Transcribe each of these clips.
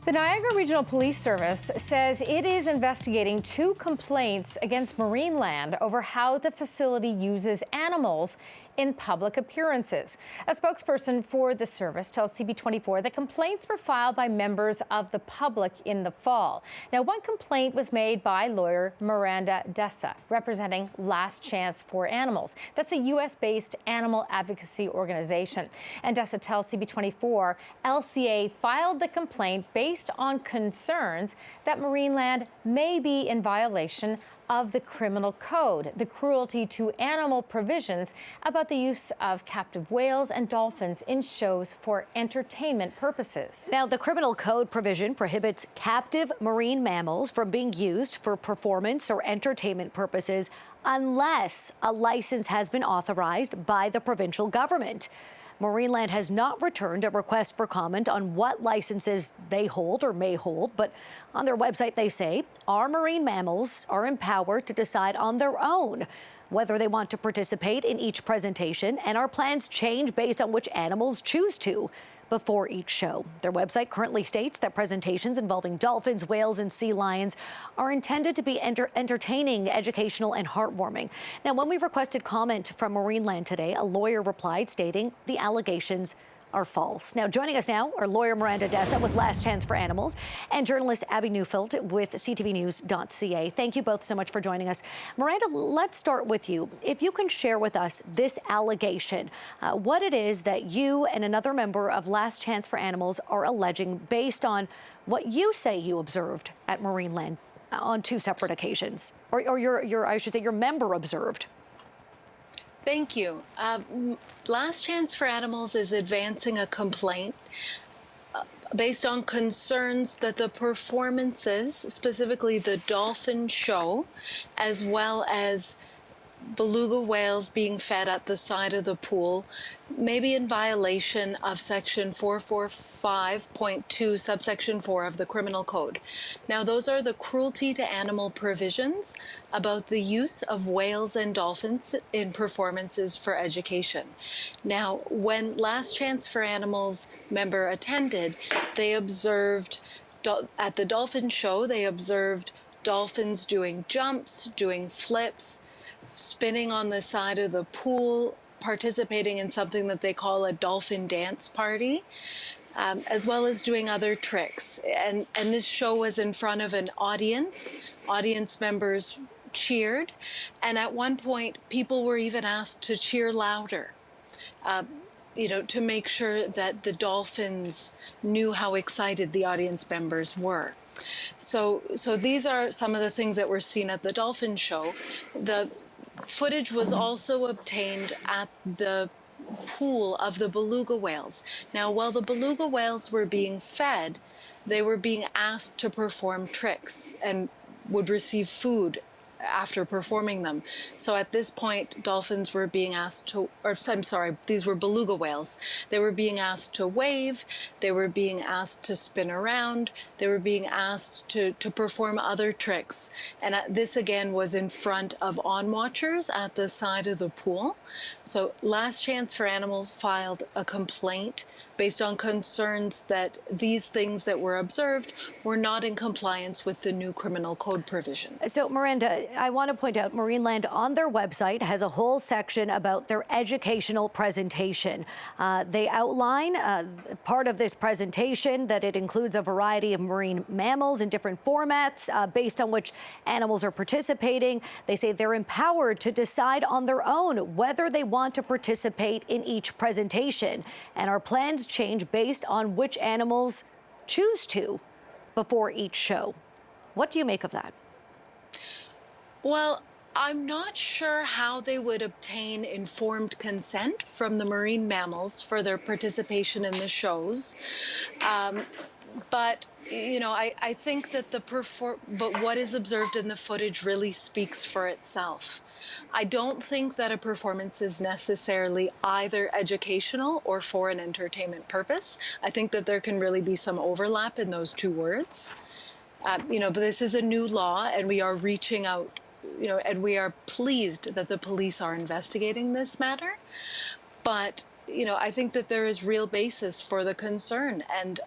The Niagara Regional Police Service says it is investigating 2 complaints against Marineland over how the facility uses animals in public appearances. A spokesperson for the service tells CB24 that complaints were filed by members of the public in the fall. Now, one complaint was made by lawyer Miranda Dessa, representing Last Chance for Animals. That's a U.S.-based animal advocacy organization. And Dessa tells CB24 LCA filed the complaint based on concerns that Marineland may be in violation of the criminal code, the cruelty to animal provisions about the use of captive whales and dolphins in shows for entertainment purposes. Now, the criminal code provision prohibits captive marine mammals from being used for performance or entertainment purposes unless a license has been authorized by the provincial government. Marineland has not returned a request for comment on what licenses they hold or may hold, but on their website they say our marine mammals are empowered to decide on their own whether they want to participate in each presentation, and our plans change based on which animals choose to before each show. Their website currently states that presentations involving dolphins, whales, and sea lions are intended to be entertaining, educational, and heartwarming. Now, when we requested comment from Marineland today, a lawyer replied stating the allegations are false. Now, joining us now are lawyer Miranda Dessa with Last Chance for Animals and journalist Abby Neufeld with CTVnews.ca. Thank you both so much for joining us. Miranda, let's start with you. If you can share with us this allegation, what it is that you and another member of Last Chance for Animals are alleging based on what you say you observed at Marineland on 2 separate occasions, or your member observed. Thank you. Last Chance for Animals is advancing a complaint based on concerns that the performances, specifically the dolphin show, as well as beluga whales being fed at the side of the pool, may be in violation of Section 445.2, subsection 4 of the Criminal Code. Now, those are the cruelty to animal provisions about the use of whales and dolphins in performances for education. Now, when Last Chance for Animals member attended, they observed, at the dolphin show, they observed dolphins doing jumps, doing flips, spinning on the side of the pool, participating in something that they call a dolphin dance party, as well as doing other tricks. And this show was in front of an audience. Audience members cheered, and at one point, people were even asked to cheer louder, to make sure that the dolphins knew how excited the audience members were. So these are some of the things that were seen at the dolphin show. The footage was also obtained at the pool of the beluga whales. Now, while the beluga whales were being fed, they were being asked to perform tricks and would receive food after performing them. So at this point, dolphins were being asked to, these were beluga whales. They were being asked to wave, they were being asked to spin around, they were being asked to perform other tricks. And this again was in front of onwatchers at the side of the pool. So Last Chance for Animals filed a complaint based on concerns that these things that were observed were not in compliance with the new criminal code provisions. So, Miranda, I want to point out Marineland on their website has a whole section about their educational presentation. They outline part of this presentation that it includes a variety of marine mammals in different formats based on which animals are participating. They say they're empowered to decide on their own whether they want to participate in each presentation, and our plans change based on which animals choose to before each show. What do you make of that? Well, I'm not sure how they would obtain informed consent from the marine mammals for their participation in the shows. But I think that but what is observed in the footage really speaks for itself. I don't think that a performance is necessarily either educational or for an entertainment purpose. I think that there can really be some overlap in those 2 words. But this is a new law, and we are reaching out, and we are pleased that the police are investigating this matter. But, I think that there is real basis for the concern. And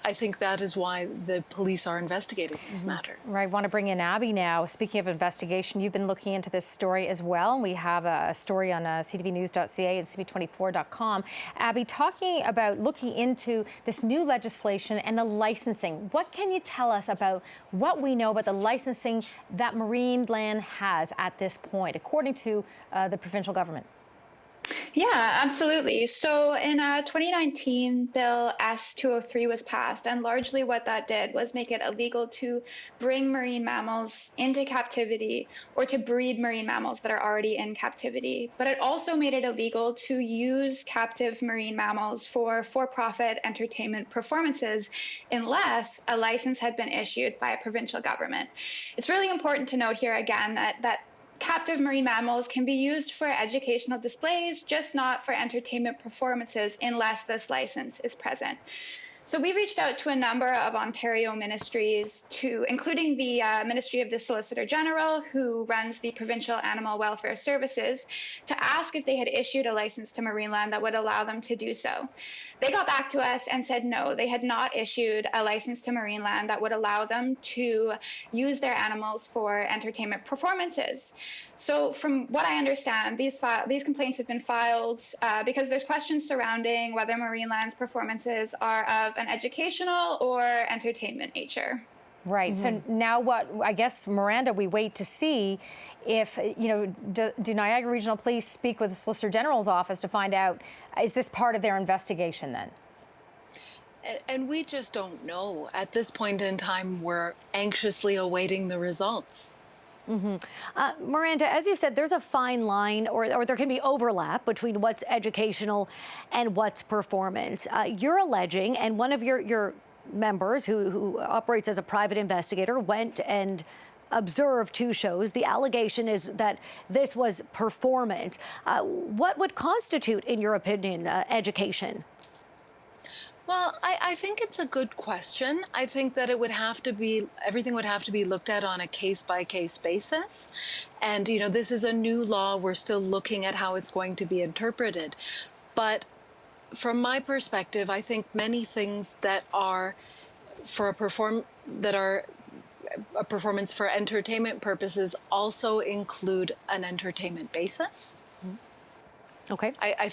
I think that is why the police are investigating this matter. Right, I want to bring in Abby now. Speaking of investigation, you've been looking into this story as well. We have a story on ctvnews.ca and cb24.com. Abby, talking about looking into this new legislation and the licensing. What can you tell us about what we know about the licensing that Marineland has at this point, according to the provincial government? Yeah, absolutely. So in 2019, Bill S-203 was passed, and largely what that did was make it illegal to bring marine mammals into captivity or to breed marine mammals that are already in captivity. But it also made it illegal to use captive marine mammals for for-profit entertainment performances unless a license had been issued by a provincial government. It's really important to note here again that captive marine mammals can be used for educational displays, just not for entertainment performances unless this license is present. So we reached out to a number of Ontario ministries, including the Ministry of the Solicitor General, who runs the Provincial Animal Welfare Services, to ask if they had issued a license to Marineland that would allow them to do so. They got back to us and said no, they had not issued a license to Marineland that would allow them to use their animals for entertainment performances. So from what I understand, these complaints have been filed because there's questions surrounding whether Marineland's performances are of an educational or entertainment nature. Right. So now what, I guess, Miranda, we wait to see if, do Niagara Regional Police speak with the Solicitor General's office to find out, is this part of their investigation then? And we just don't know. At this point in time, we're anxiously awaiting the results. Miranda, as you said, there's a fine line, or there can be overlap between what's educational and what's performance. You're alleging, and one of your members who operates as a private investigator went and observed 2 shows. The allegation is that this was performance. What would constitute, in your opinion, education? Well, I think it's a good question. I think that everything would have to be looked at on a case-by-case basis. And, this is a new law. We're still looking at how it's going to be interpreted. But from my perspective, I think many things that are a performance for entertainment purposes also include an entertainment basis. Okay. I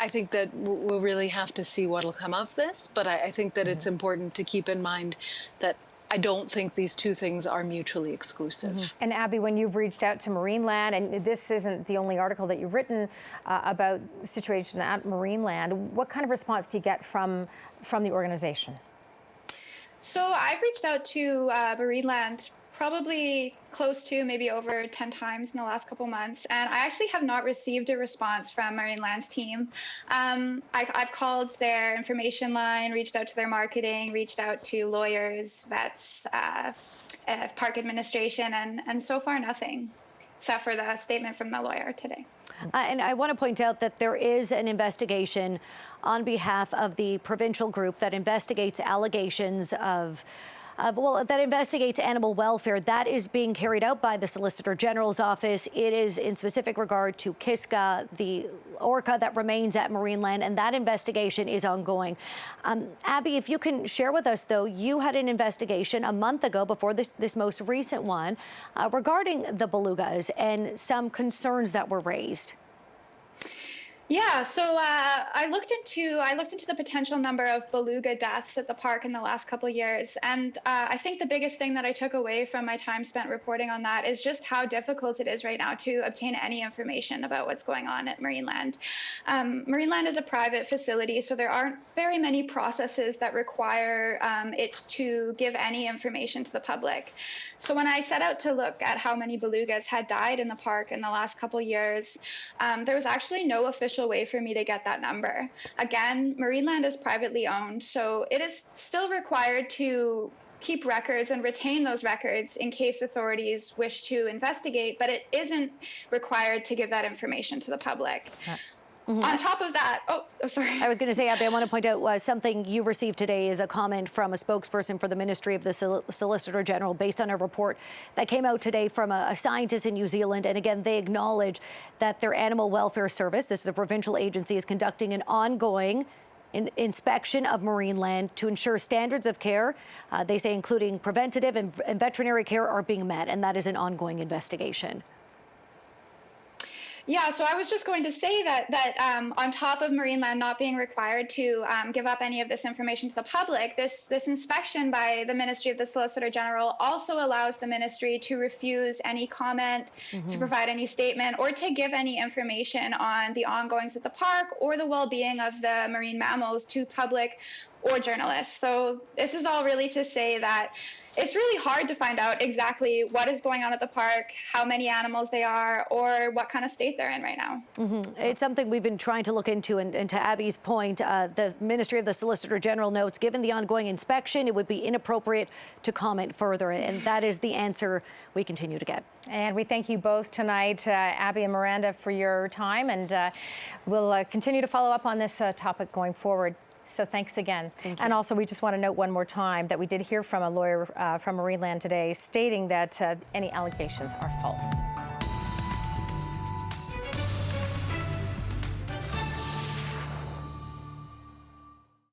think that we'll really have to see what'll come of this, but I think that it's important to keep in mind that I don't think these two things are mutually exclusive. And Abby, when you've reached out to Marineland, and this isn't the only article that you've written about the situation at Marineland, what kind of response do you get from the organization? So I've reached out to Marineland probably close to maybe over 10 times in the last couple months, and I actually have not received a response from Marineland's team. I've called their information line, reached out to their marketing, reached out to lawyers, vets, park administration, and so far nothing, except for the statement from the lawyer today. And I want to point out that there is an investigation on behalf of the provincial group that investigates allegations that investigates animal welfare. That is being carried out by the Solicitor General's office. It is in specific regard to Kiska, the orca that remains at Marineland, and that investigation is ongoing. Abby, if you can share with us, though, you had an investigation a month ago before this most recent one regarding the belugas and some concerns that were raised. Yeah, so I looked into the potential number of beluga deaths at the park in the last couple of years, and I think the biggest thing that I took away from my time spent reporting on that is just how difficult it is right now to obtain any information about what's going on at Marineland. Marineland is a private facility, so there aren't very many processes that require it to give any information to the public. So when I set out to look at how many belugas had died in the park in the last couple of years, there was actually no official way for me to get that number. Again, Marineland is privately owned, so it is still required to keep records and retain those records in case authorities wish to investigate, but it isn't required to give that information to the public. On top of that, sorry. I was going to say, Abby, I want to point out something you received today is a comment from a spokesperson for the Ministry of the Solicitor General based on a report that came out today from a scientist in New Zealand. And again, they acknowledge that their animal welfare service, this is a provincial agency, is conducting an ongoing inspection of marine land to ensure standards of care, they say including preventative and veterinary care, are being met, and that is an ongoing investigation. Yeah, so I was just going to say that on top of marine land not being required to give up any of this information to the public, this inspection by the Ministry of the Solicitor General also allows the ministry to refuse any comment, to provide any statement, or to give any information on the ongoings at the park or the well-being of the marine mammals to public or journalists. So this is all really to say that it's really hard to find out exactly what is going on at the park, how many animals they are, or what kind of state they're in right now. It's something we've been trying to look into, and to Abby's point, the Ministry of the Solicitor General notes, given the ongoing inspection, it would be inappropriate to comment further, and that is the answer we continue to get. And we thank you both tonight, Abby and Miranda, for your time, and we'll continue to follow up on this topic going forward. So thanks again. Thank you. And also, we just want to note one more time that we did hear from a lawyer from Marineland today stating that any allegations are false.